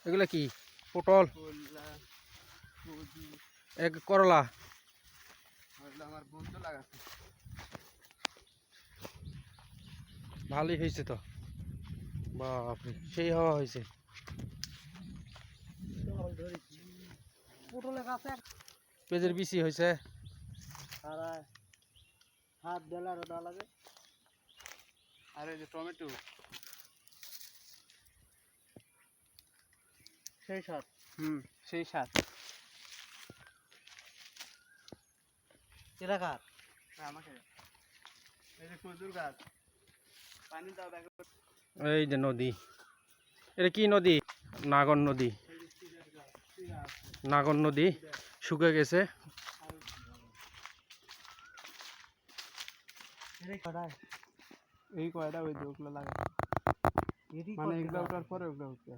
এগুলা কি? পটল, এক করলা। আমার বন্ধু লাগাচ্ছে। ভালোই হয়েছে তো, বাপরে সেই হওয়া হয়েছে। পটলের গাছে পেঁয়াজের বিচি হয়েছে। হাত দিলে আরো দেওয়া লাগে। আর এই যে টমেটো, সেই স্বাদ। সেই স্বাদ। কেটা কার? আমাকে। এই যে খজুর গাছ, পানি দাও দেখো। এই যে নদী, এটা কি নদী? নাগর নদী। নাগর নদী শুকিয়ে গেছে। এই কয়টা ওই যে ওগুলো লাগা, মানে এগুলো ওঠার পরে ওগুলো উঠবে।